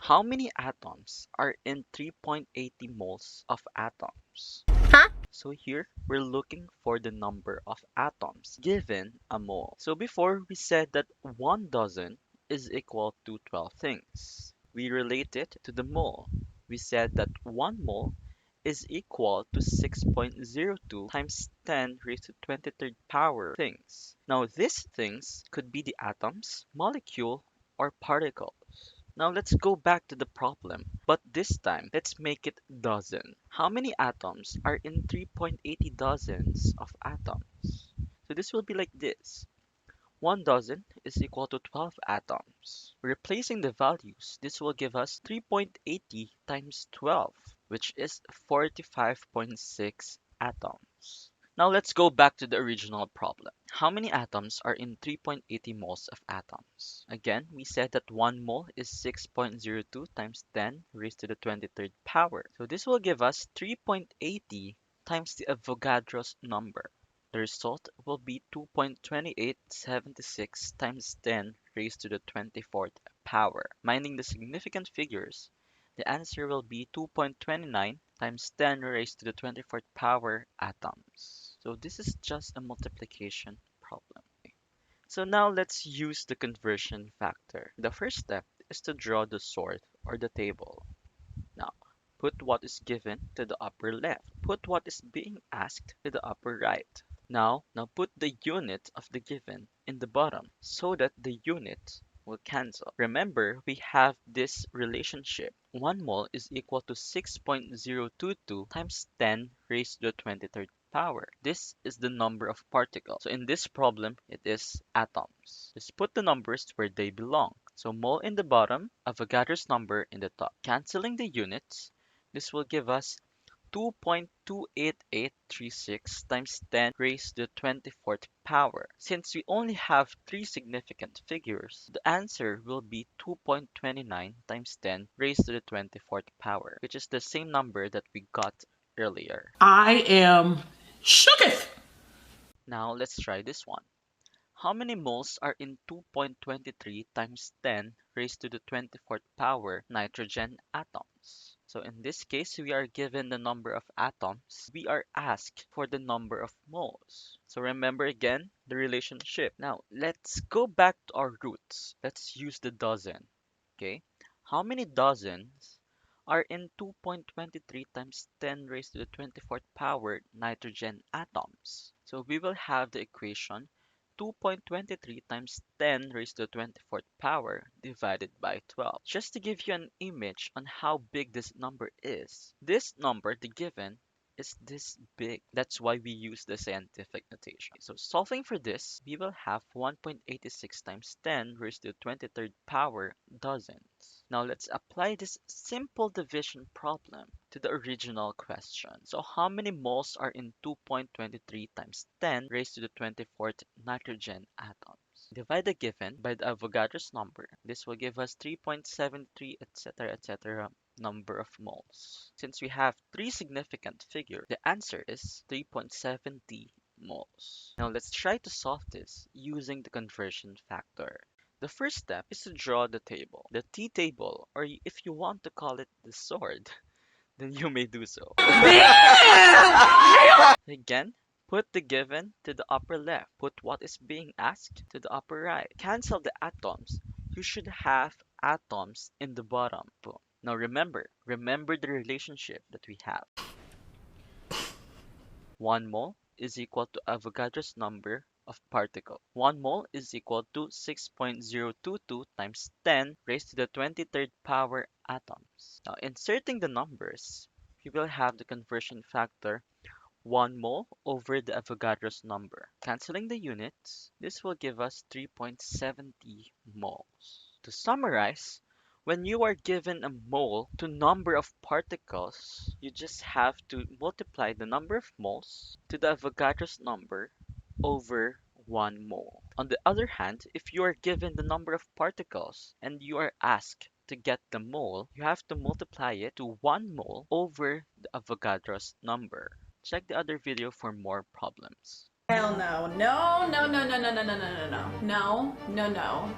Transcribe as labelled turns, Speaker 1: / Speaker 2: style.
Speaker 1: How many atoms are in 3.80 moles of atoms?
Speaker 2: Huh?
Speaker 1: So here we're looking for the number of atoms given a mole. So before we said that 1 dozen is equal to 12 things. We relate it to the mole. We said that 1 mole is equal to 6.02 times 10 raised to 23rd power things. Now these things could be the atoms, molecule, or particle. Now let's go back to the problem, but this time let's make it dozen. How many atoms are in 3.80 dozens of atoms? So this will be like this. 1 dozen is equal to 12 atoms. Replacing the values, this will give us 3.80 times 12, which is 45.6 atoms. Now let's go back to the original problem. How many atoms are in 3.80 moles of atoms? Again, we said that 1 mole is 6.02 times 10 raised to the 23rd power. So this will give us 3.80 times the Avogadro's number. The result will be 2.2876 times 10 raised to the 24th power. Minding the significant figures, the answer will be 2.29 times 10 raised to the 24th power atoms. So this is just a multiplication problem. So now let's use the conversion factor. The first step is to draw the sort or the table. Now, put what is given to the upper left. Put what is being asked to the upper right. Now put the unit of the given in the bottom so that the unit will cancel. Remember, we have this relationship. 1 mole is equal to 6.022 times 10 raised to the 23rd power. This is the number of particles. So in this problem, it is atoms. Just put the numbers where they belong. So mole in the bottom, Avogadro's number in the top. Canceling the units, this will give us 2.28836 times 10 raised to the 24th power. Since we only have three significant figures, the answer will be 2.29 times 10 raised to the 24th power, which is the same number that we got earlier.
Speaker 2: I am shooketh.
Speaker 1: Now let's try this one. How many moles are in 2.23 times 10 raised to the 24th power nitrogen atoms? So in this case, we are given the number of atoms. We are asked for the number of moles. So remember again the relationship. Now let's go back to our roots. Let's use the dozen. Okay? How many dozens are in 2.23 times 10 raised to the 24th power nitrogen atoms? So we will have the equation 2.23 times 10 raised to the 24th power divided by 12. Just to give you an image on how big this number is, this number, the given, is this big. That's why we use the scientific notation. So solving for this, we will have 1.86 times 10 raised to the 23rd power dozens. Now let's apply this simple division problem to the original question. So how many moles are in 2.23 times 10 raised to the 24th nitrogen atoms? Divide the given by the Avogadro's number. This will give us 3.73, etc., etc. number of moles. Since we have three significant figures, the answer is 3.70 moles. Now let's try to solve this using the conversion factor. The first step is to draw the table, the T table, or if you want to call it the sword, then you may do so. Again, put the given to the upper left. Put what is being asked to the upper right. Cancel the atoms. You should have atoms in the bottom. Boom. Now remember the relationship that we have. 1 mole is equal to Avogadro's number of particle. 1 mole is equal to 6.022 times 10 raised to the 23rd power atoms. Now inserting the numbers, we will have the conversion factor 1 mole over the Avogadro's number. Canceling the units, this will give us 3.70 moles. To summarize, when you are given a mole to number of particles, you just have to multiply the number of moles to the Avogadro's number over 1 mole. On the other hand, if you are given the number of particles and you are asked to get the mole, you have to multiply it to 1 mole over the Avogadro's number. Check the other video for more problems.
Speaker 2: Hell no. No, no, no, no, no, no, no, no, no, no. No, no, no, no.